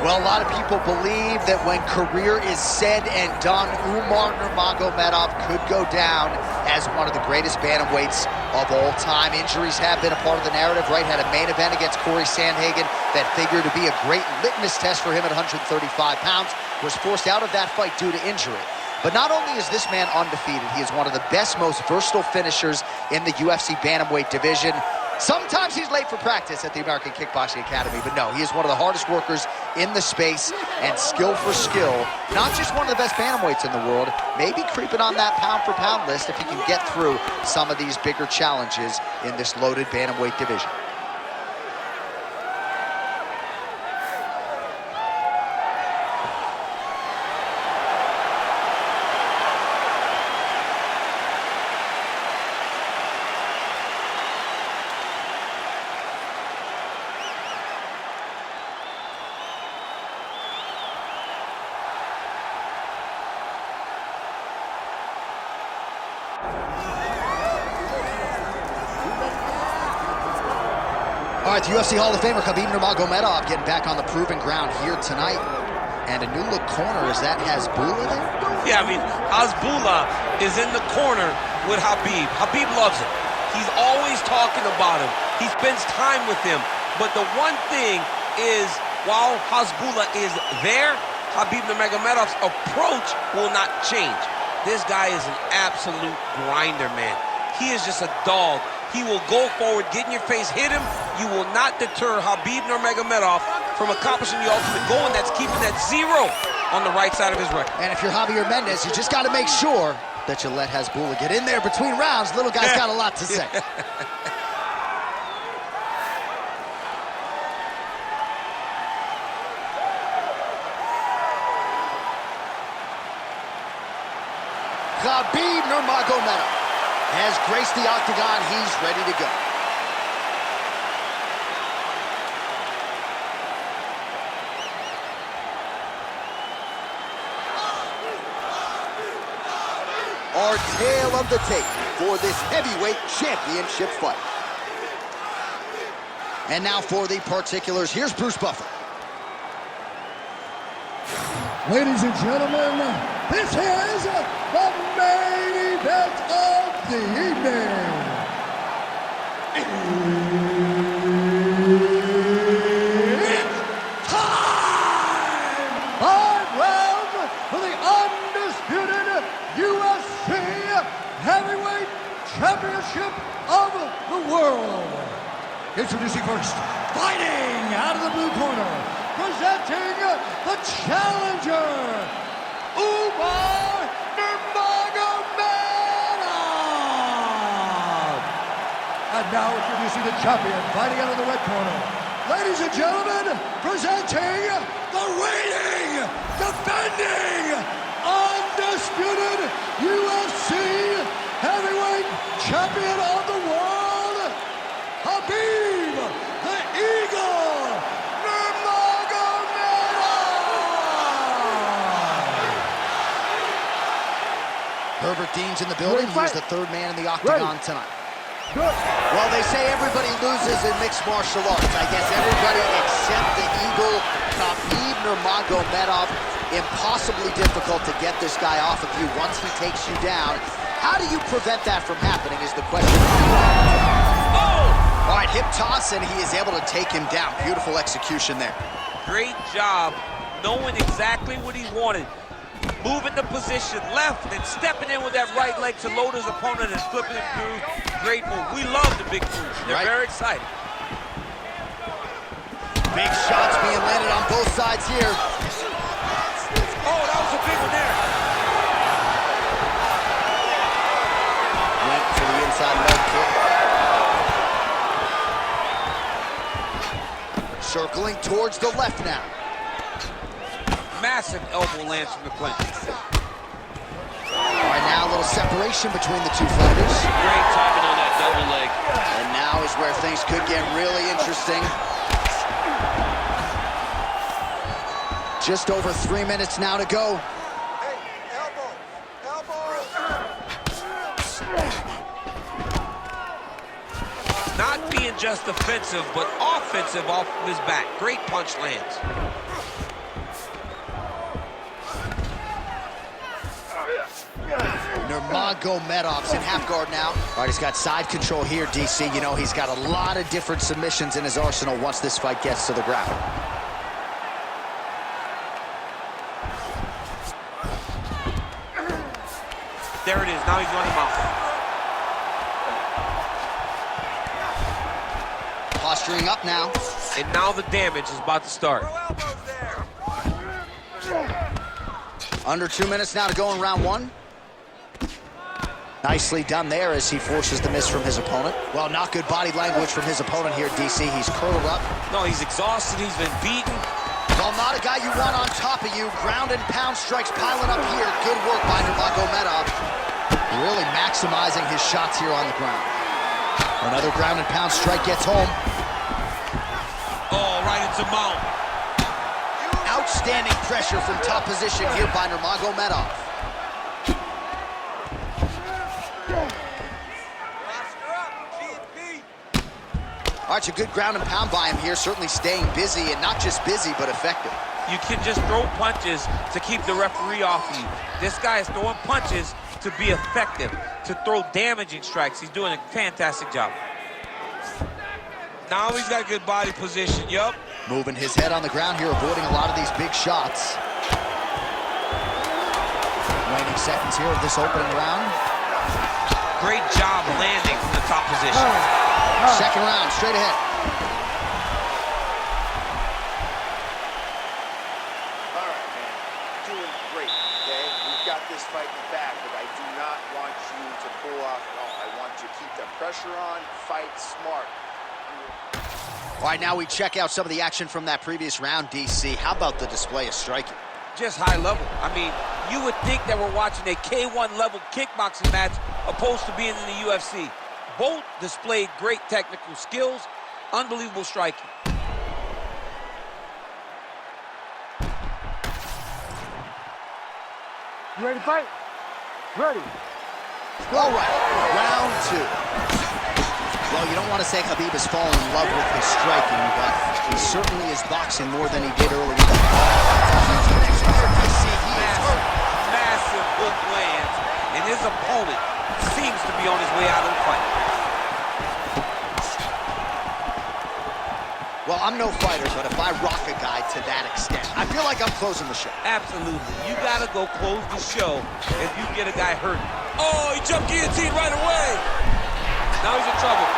Well, a lot of people believe that when career is said and done, Umar Nurmagomedov could go down as one of the greatest bantamweights of all time. Injuries have been a part of the narrative, right? Had a main event against Corey Sandhagen that figured to be a great litmus test for him at 135 pounds. Was forced out of that fight due to injury. But not only is this man undefeated, he is one of the best, most versatile finishers in the UFC bantamweight division. Sometimes he's late for practice at the American Kickboxing Academy, but no, he is one of the hardest workers in the space, and skill for skill, not just one of the best bantamweights in the world, maybe creeping on that pound-for-pound list if he can get through some of these bigger challenges in this loaded bantamweight division. All right, the UFC Hall of Famer Khabib Nurmagomedov getting back on the proving ground here tonight. And a new look corner, is that Hasbulla there? Yeah, I mean, Hasbulla is in the corner with Khabib. Khabib loves him. He's always talking about him. He spends time with him. But the one thing is, while Hasbulla is there, Khabib Nurmagomedov's approach will not change. This guy is an absolute grinder, man. He is just a dog. He will go forward, get in your face, hit him. You will not deter Khabib Nurmagomedov from accomplishing the ultimate goal, and that's keeping that 0 on the right side of his record. And if you're Javier Mendez, you just got to make sure that you let Hasbulla get in there between rounds. Little guy's got a lot to say. Khabib Nurmagomedov has graced the octagon. He's ready to go. Our tale of the tape for this heavyweight championship fight. And now for the particulars, here's Bruce Buffer. Ladies and gentlemen, this is the main event of the evening. It's time! 5 rounds for the undisputed UFC Heavyweight Championship of the world. Introducing first, fighting out of the blue corner, presenting the challenger, Umar Nurmagomedov. And now introducing the champion, fighting out of the red corner. Ladies and gentlemen, presenting the reigning, defending, undisputed UFC Heavyweight Champion of the world, Khabib the Eagle Herbert Dean's in the building. He's the third man in the octagon tonight. Well, they say everybody loses in mixed martial arts. I guess everybody except the Eagle, Khabib Nurmagomedov. Impossibly difficult to get this guy off of you once he takes you down. How do you prevent that from happening is the question. Oh! All right, hip toss, and he is able to take him down. Beautiful execution there. Great job knowing exactly what he wanted. Moving the position left and stepping in with that right leg to load his opponent and flipping him through. Great move. We love the big moves. They're very exciting. Big shots being landed on both sides here. Oh, that was a big one there. Went for the inside leg kick. Circling towards the left now. Massive elbow lands from the clinch. All right, now a little separation between the two fighters. Great timing on that double leg. And now is where things could get really interesting. Just over 3 minutes now to go. Hey, elbow. Not being just defensive, but offensive off of his back. Great punch lands. Nurmagomedov's in half guard now. All right, he's got side control here, DC. You know, he's got a lot of different submissions in his arsenal once this fight gets to the ground. There it is. Now he's on him out. Posturing up now. And now the damage is about to start. Under 2 minutes now to go in round one. Nicely done there as he forces the miss from his opponent. Well, not good body language from his opponent here, DC. He's curled up. No, he's exhausted. He's been beaten. Well, not a guy you want on top of you. Ground and pound strikes piling up here. Good work by Nurmagomedov. Really maximizing his shots here on the ground. Another ground and pound strike gets home. Oh, right into mount. Outstanding pressure from top position here by Nurmagomedov. All right, a good ground and pound by him here, certainly staying busy, and not just busy, but effective. You can just throw punches to keep the referee off you. This guy is throwing punches to be effective, to throw damaging strikes. He's doing a fantastic job. Now he's got a good body position, yup. Moving his head on the ground here, avoiding a lot of these big shots. Waning seconds here of this opening round. Great job landing from the top position. Second round, straight ahead. All right, man. Doing great, okay? We've got this fight in the bag, but I do not want you to pull off at all. I want you to keep the pressure on, fight smart. All right, now we check out some of the action from that previous round, DC. How about the display of striking? Just high level. I mean, you would think that we're watching a K1 level kickboxing match opposed to being in the UFC. Both displayed great technical skills, unbelievable striking. You ready to fight? Ready. All right, round two. Well, you don't want to say Khabib has fallen in love with his striking, but he certainly is boxing more than he did earlier. Massive hook lands, and his opponent seems to be on his way out of the fight. Well, I'm no fighter, but if I rock a guy to that extent, I feel like I'm closing the show. Absolutely. You got to go close the show if you get a guy hurt. Oh, he jumped guillotine right away. Now he's in trouble.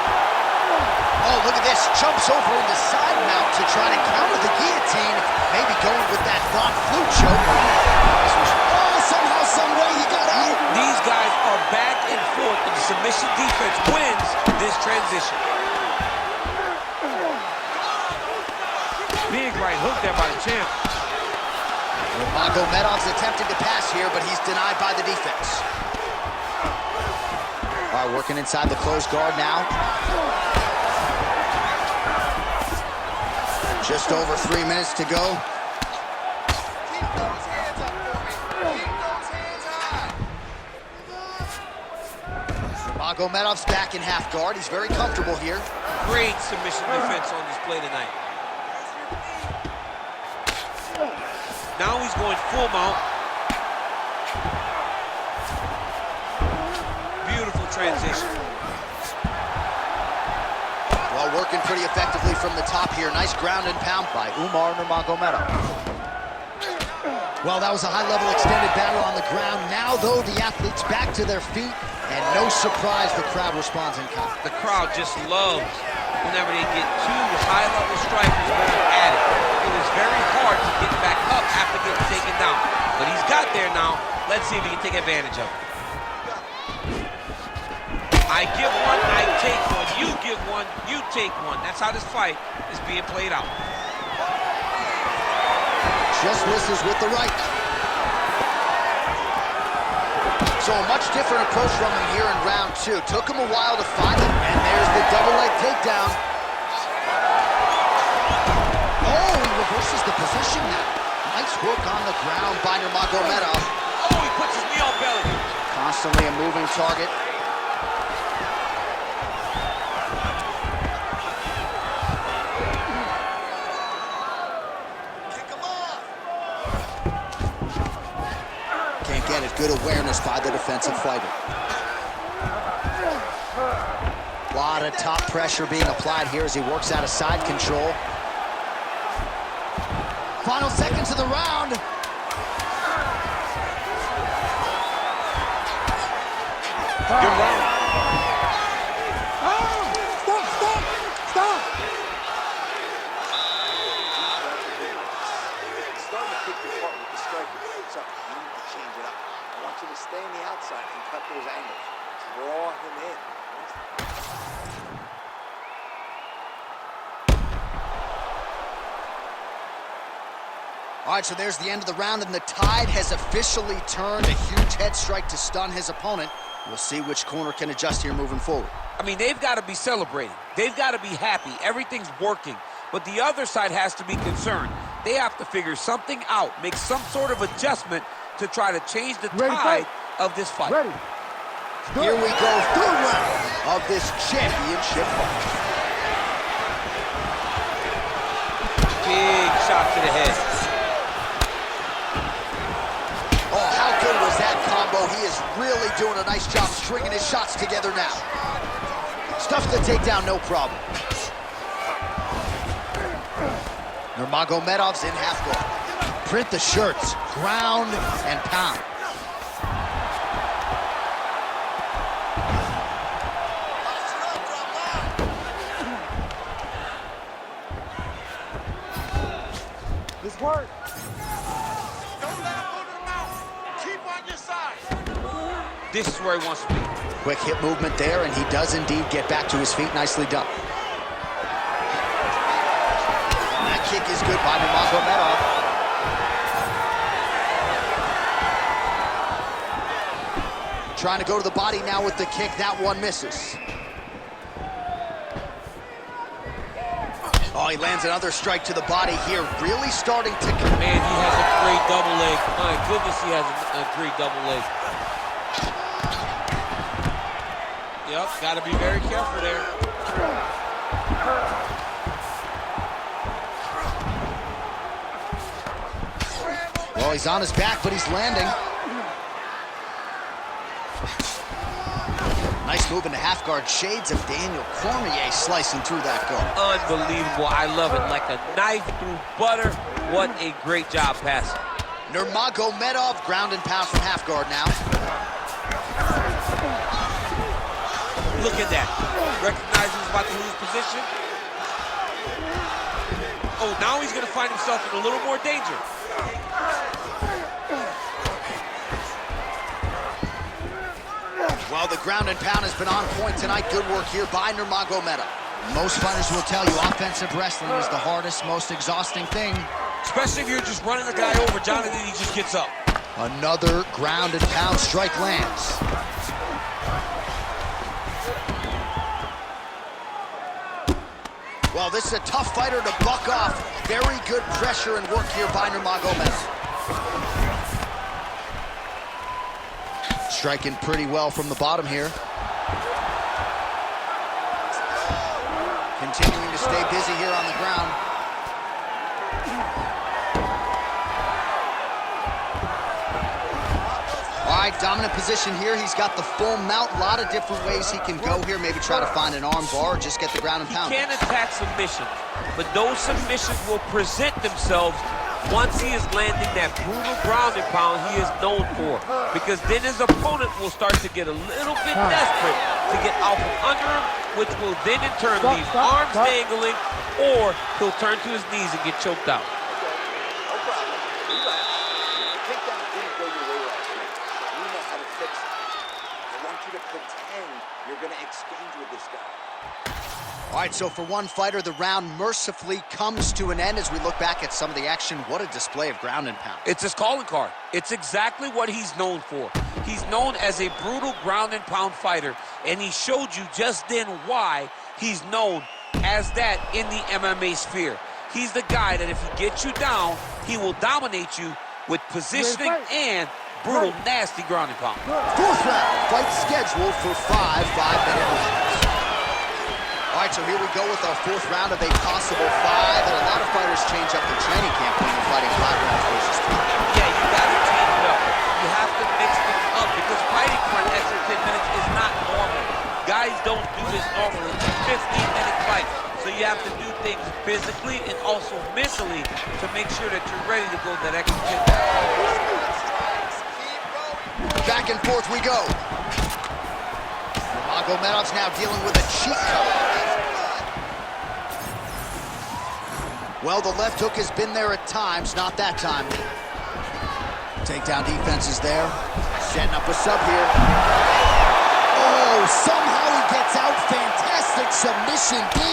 Oh, look at this. Jumps over into side mount to try to counter the guillotine. Maybe going with that Von Flue choke. Oh, somehow, some way he got out. These guys are back and forth, and the submission defense wins this transition. Big right hook there by the champ. Nurmagomedov's attempting to pass here, but he's denied by the defense. All right, working inside the closed guard now. Just over 3 minutes to go. Keep those hands up for me. Keep those hands high. Nurmagomedov's back in half guard. He's very comfortable here. Great submission defense on display tonight. Now he's going full mount. Beautiful transition. Well, working pretty effectively from the top here. Nice ground and pound by Umar Nurmagomedov. Well, that was a high-level extended battle on the ground. Now, though, the athletes back to their feet, and no surprise, the crowd responds in kind. The crowd just loves whenever they get two high-level strikers going at it. It was very hard to get back up after getting taken down. But he's got there now. Let's see if he can take advantage of it. I give one, I take one. You give one, you take one. That's how this fight is being played out. Just misses with the right. So a much different approach from him here in round two. Took him a while to find it, and there's the double leg takedown. Oh, he reverses the position now. Nice work on the ground by Nurmagomedov. Oh, he puts his knee on belly. Constantly a moving target. Can't get get it. Good awareness by the defensive fighter. A lot of top pressure being applied here as he works out of side control. Final seconds of the round. Good round. Stop! Starting to pick your part with the striking. So you need to change it up. I want you to stay on the outside and cut those angles. Draw him in. All right, so there's the end of the round, and the tide has officially turned. A huge head strike to stun his opponent. We'll see which corner can adjust here moving forward. I mean, they've got to be celebrating. They've got to be happy. Everything's working. But the other side has to be concerned. They have to figure something out, make some sort of adjustment to try to change the tide of this fight. Ready. Here we go, third round of this championship fight. Big shot to the head. Oh, how good was that combo? He is really doing a nice job stringing his shots together now. Stuffs the takedown, no problem. Nurmagomedov's in half guard. Print the shirts, ground and pound. This work. Don't let him go to the mouth. Keep on your side. This is where he wants to be. Quick hip movement there, and he does indeed get back to his feet. Nicely done. And that kick is good by Nurmagomedov. Trying to go to the body now with the kick. That one misses. Oh, he lands another strike to the body here. Really starting to... Man, he has a great double leg. My goodness, he has a great double leg. Yep, got to be very careful there. Well, he's on his back, but he's landing. Nice move into half guard. Shades of Daniel Cormier slicing through that guard. Unbelievable. I love it. Like a knife through butter. What a great job passing. Nurmagomedov ground and pound from half guard now. Look at that. Recognizes he's about to lose position. Oh, now he's going to find himself in a little more danger. Well, the ground and pound has been on point tonight. Good work here by Nurmagomedov. Most fighters will tell you offensive wrestling is the hardest, most exhausting thing. Especially if you're just running the guy over, John, and then he just gets up. Another ground and pound strike lands. Well, this is a tough fighter to buck off. Very good pressure and work here by Nurmagomedov. Striking pretty well from the bottom here. Continuing to stay busy here on the ground. All right, dominant position here. He's got the full mount. A lot of different ways he can go here. Maybe try to find an arm bar or just get the ground and pound. He can attack submissions, but those submissions will present themselves once he is landing that brutal ground and pound he is known for. Because then his opponent will start to get a little bit desperate to get out from under him, which will then in turn leave arms dangling, or he'll turn to his knees and get choked out. No problem. Relax. The takedown didn't go your way last night. We know how to fix it. I want you to pretend you're going to exchange with this guy. All right, so for one fighter, the round mercifully comes to an end as we look back at some of the action. What a display of ground and pound. It's his calling card. It's exactly what he's known for. He's known as a brutal ground and pound fighter, and he showed you just then why he's known as that in the MMA sphere. He's the guy that if he gets you down, he will dominate you with positioning and brutal, nasty ground and pound. Fourth round, fight scheduled for 5 5-minute rounds. All right, so here we go with our fourth round of a possible 5, and a lot of fighters change up their training camp when they're fighting 5 rounds versus 3. Yeah, you got to change it up. You have to mix you have to do things physically and also mentally to make sure that you're ready to go that extra 10. Back and forth we go. Nurmagomedov's now dealing with a cheek cut. Well, the left hook has been there at times, not that time. Takedown defense is there. Setting up a sub here. Oh, somehow he gets out. Fantastic submission D.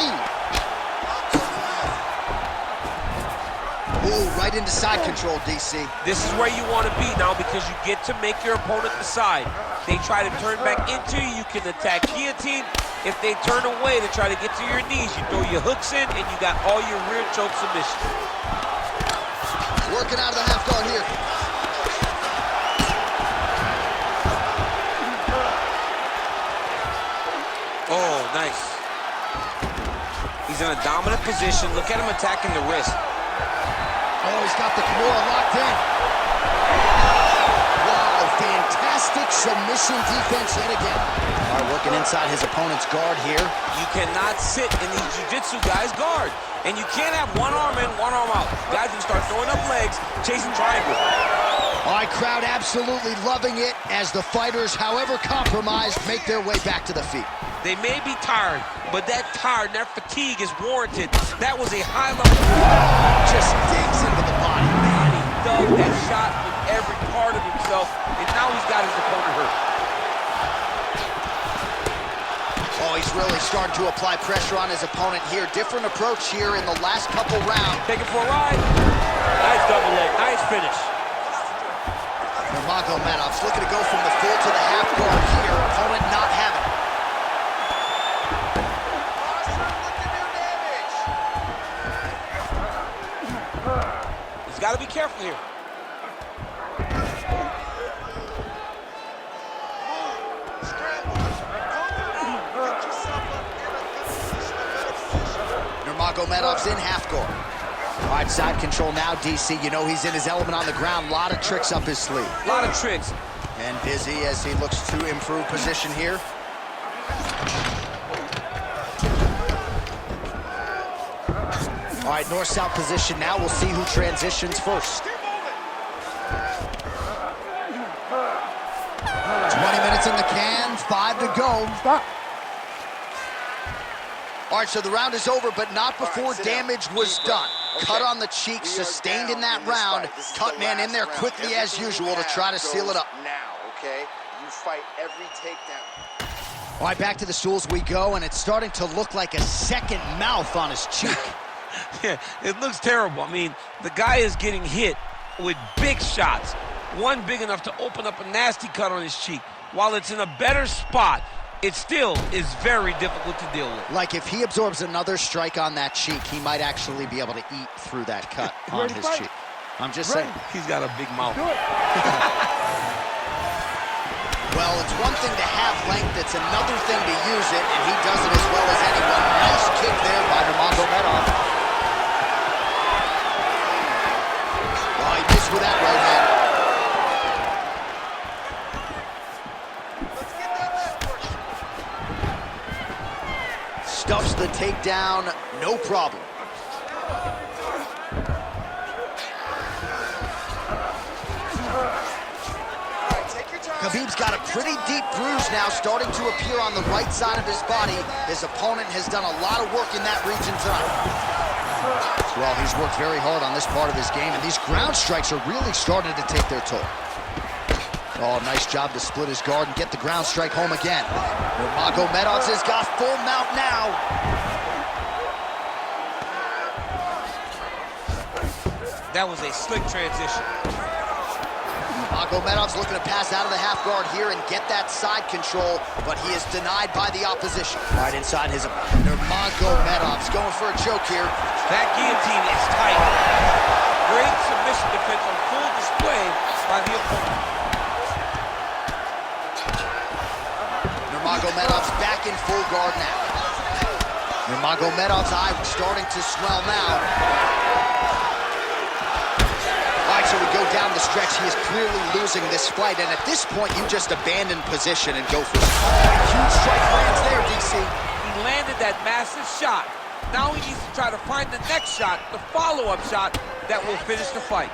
Oh, right into side control, DC. This is where you want to be now because you get to make your opponent decide. They try to turn back into you, you can attack guillotine. If they turn away to try to get to your knees, you throw your hooks in and you got all your rear choke submission. Working out of the half guard here. Oh, nice. He's in a dominant position. Look at him attacking the wrist. Oh, he's got the Kimura locked in. Wow, fantastic submission defense yet again. All right, working inside his opponent's guard here. You cannot sit in these jiu-jitsu guys' guard. And you can't have one arm in, one arm out. Guys can start throwing up legs, chasing triangle. All right, crowd absolutely loving it as the fighters, however compromised, make their way back to the feet. They may be tired, but that fatigue is warranted. That was a high level. Just digs into the body. Man, he dug that shot with every part of himself, and now he's got his opponent hurt. Oh, he's really starting to apply pressure on his opponent here. Different approach here in the last couple rounds. Take it for a ride. Nice double leg, nice finish. Nurmagomedov's looking to go from the full to the half guard here. Opponent not having it. He's got to be careful here. Nurmagomedov's in half guard. All right, side control now, DC. You know he's in his element on the ground. A lot of tricks up his sleeve. A lot of tricks. And busy as he looks to improve position here. All right, north-south position now. We'll see who transitions first. 20 minutes in the can, 5 to go. Stop. All right, so the round is over, but not before damage was done. Okay. Cut on the cheek, sustained in that round. Cut man in there quickly as usual to try to seal it up. Now, okay? You fight every takedown. All right, back to the stools we go, and it's starting to look like a second mouth on his cheek. Yeah, it looks terrible. I mean, the guy is getting hit with big shots. One big enough to open up a nasty cut on his cheek. While it's in a better spot, it still is very difficult to deal with. Like if he absorbs another strike on that cheek, he might actually be able to eat through that cut on his cheek. I'm just saying. He's got a big mouth. Do it. Well, it's one thing to have length, it's another thing to use it, and he does it as well as anyone. Nice kick there by Nurmagomedov. Oh, he missed with that right hand. Stuffs the takedown, no problem. Khabib's got a pretty deep bruise now starting to appear on the right side of his body. His opponent has done a lot of work in that region tonight. Well, he's worked very hard on this part of his game, and these ground strikes are really starting to take their toll. Oh, nice job to split his guard and get the ground strike home again. Nurmagomedov has got full mount now. That was a slick transition. Nurmagomedov's looking to pass out of the half guard here and get that side control, but he is denied by the opposition. Right inside his Nurmagomedov's going for a choke here. That guillotine is tight. Great submission defense on full display by the opponent. Nurmagomedov's back in full guard now. Nurmagomedov's eye starting to swell now. All right, so we go down the stretch. He is clearly losing this fight, and at this point, you just abandon position and go for it. Oh, huge strike lands there, DC. He landed that massive shot Now he needs to try to find the next shot, the follow-up shot that will finish the fight.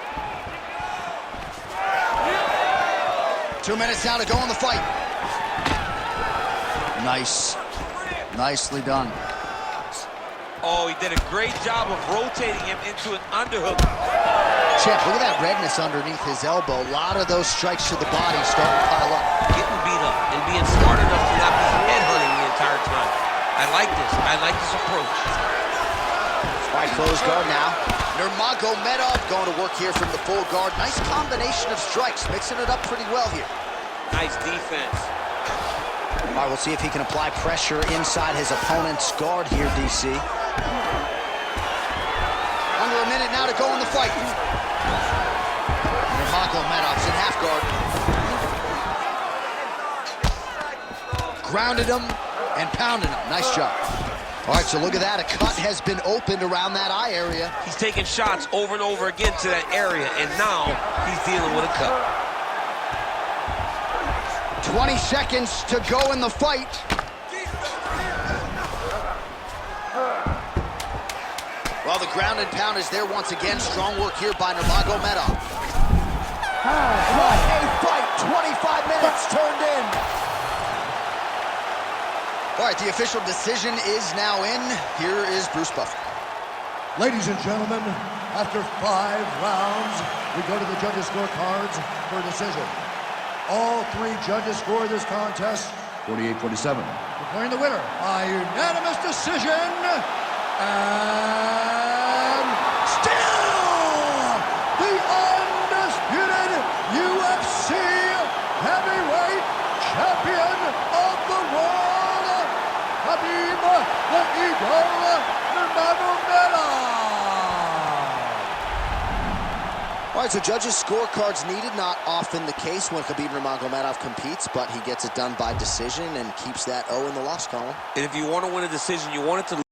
2 minutes now to go in the fight. Nice. Nicely done. Oh, he did a great job of rotating him into an underhook. Champ, look at that redness underneath his elbow. A lot of those strikes to the body starting to pile up. Getting beat up and being smart enough to not be headhunting the entire time. I like this. I like this approach. All right, close guard now. Nurmagomedov going to work here from the full guard. Nice combination of strikes, mixing it up pretty well here. Nice defense. All right, we'll see if he can apply pressure inside his opponent's guard here, DC. Under a minute now to go in the fight. Nurmagomedov's in half guard. Grounded him and pounded him. Nice job. All right, so look at that. A cut has been opened around that eye area. He's taking shots over and over again to that area, and now he's dealing with a cut. 20 seconds to go in the fight. Well, the ground and pound is there once again. Strong work here by Nurmagomedov. What a fight! 25 minutes turned in. All right, the official decision is now in. Here is Bruce Buffer. Ladies and gentlemen, after 5 rounds, we go to the judges' scorecards for a decision. All 3 judges score this contest 48-47. Declaring the winner by unanimous decision, and still the undisputed UFC heavyweight champion of the world, Khabib the Eagle Nurmagomedov. All right, so judges' scorecards needed. Not often the case when Khabib Nurmagomedov competes, but he gets it done by decision and keeps that O in the loss column. And if you want to win a decision, you want it to